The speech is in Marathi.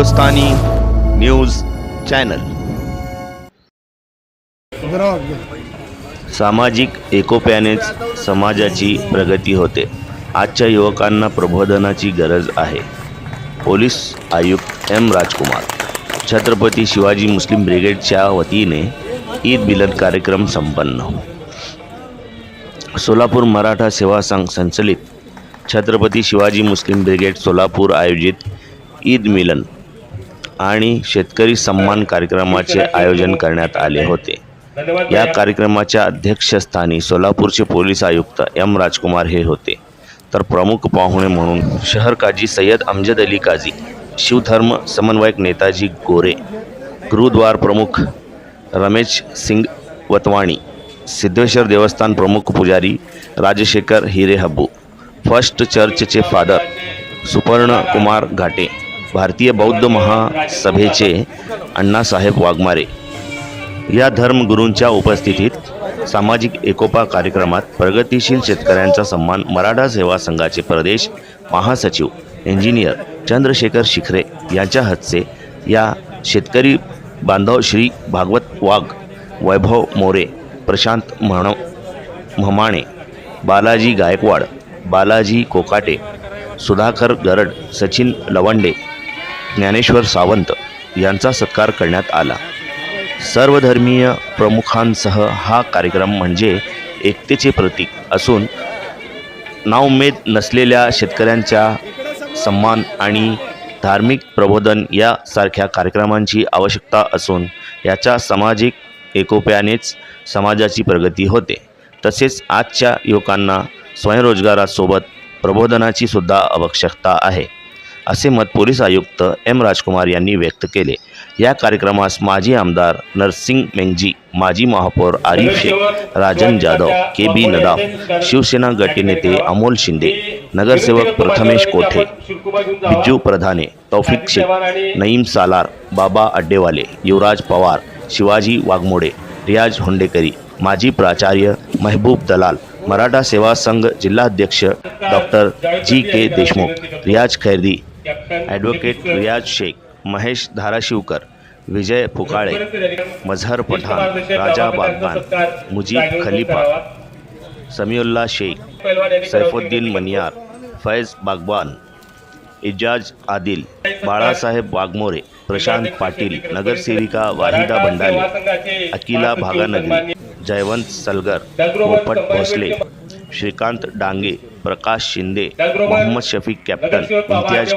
Hindustani news channel. सामाजिक एकोप्यानेच समाजाची प्रगती होते। आजच्या युवकांना प्रबोधनाची गरज आहे। पोलीस आयुक्त एम राजकुमार। छत्रपती शिवाजी मुस्लिम ब्रिगेडच्या वतीने ईद मिलन कार्यक्रम संपन्न। सोलापूर मराठा सेवा संघ संचलित छत्रपती शिवाजी मुस्लिम ब्रिगेड सोलापूर आयोजित ईद मिलन आणि शेतकरी सन्मान कार्यक्रमाचे आयोजन करण्यात आले होते। या कार्यक्रमाच्या अध्यक्षस्थानी सोलापूरचे पोलीस आयुक्त एम राजकुमार हे होते, तर प्रमुख पाहुणे म्हणून शहर काजी सय्यद अमजद अली काजी, शिवधर्म समन्वयक नेताजी गोरे, गुरुद्वार प्रमुख रमेश सिंग वतवाणी, सिद्धेश्वर देवस्थान प्रमुख पुजारी राजशेखर हिरे हब्बू, फर्स्ट चर्चचे फादर सुपर्ण कुमार घाटे, भारतीय बौद्ध महासभेचे अण्णासाहेब वाघमारे या धर्मगुरूंच्या उपस्थितीत सामाजिक एकोपा कार्यक्रमात प्रगतिशील शेतकऱ्यांचा सन्मान मराठा सेवा संघाचे प्रदेश महासचिव इंजिनियर चंद्रशेखर शिखरे यांच्या हस्ते या शेतकरी बांधव श्री भागवत वाघ, वैभव मोरे, प्रशांत म्हमाणे, बालाजी गायकवाड, बालाजी कोकाटे, सुधाकर गरड, सचिन लवंडे, ज्ञानेश्वर सावंत यांचा सत्कार करण्यात आला। सर्वधर्मीय प्रमुखांसह हा कार्यक्रम म्हणजे एकतेचे प्रतीक असून नाउमेद नसलेल्या शेतकऱ्यांचा सन्मान आणि धार्मिक प्रबोधन यासारख्या कार्यक्रमांची आवश्यकता असून याच्या सामाजिक एकोप्यानेच समाजाची प्रगती होते। तसेच आजच्या युवकांना स्वयंरोजगारासोबत प्रबोधनाची सुद्धा आवश्यकता आहे, असे मत पोलीस आयुक्त एम राजकुमार यांनी व्यक्त केले। या कार्यक्रमास माजी आमदार नरसिंग मेंगजी, माजी महापौर आरिफ शेख, राजन जाधव, के बी नदाफ, शिवसेना गटनेते अमोल शिंदे, नगरसेवक प्रथमेश कोठे, बिज्जू प्रधाने, तौफिक शेख, नईम सालार, बाबा अड्डेवाले, युवराज पवार, शिवाजी वाघमोडे, रियाज हुंडेकरी, माजी प्राचार्य महबूब दलाल, मराठा सेवा संघ जिल्हाध्यक्ष डॉक्टर जी.के. देशमुख, रियाज खैरदी, ॲडव्होकेट रियाज शेख, महेश धाराशिवकर, विजय फुकाळे, मजहर पठाण, राजा बागबान, मुजीब खलीफा, समीउल्ला शेख, सैफुद्दीन मनियार, फैज बागबान, इजाज आदिल, बाळासाहेब वाघमोरे, प्रशांत पाटील, नगरसेविका वाहिदा भंडाले, अकिला भागानगरी, जयवंत सलगर, पोपट भोसले, श्रीकांत डांगे, प्रकाश शिंदे, मोहम्मद शफीक, कॅप्टन इम्तियाज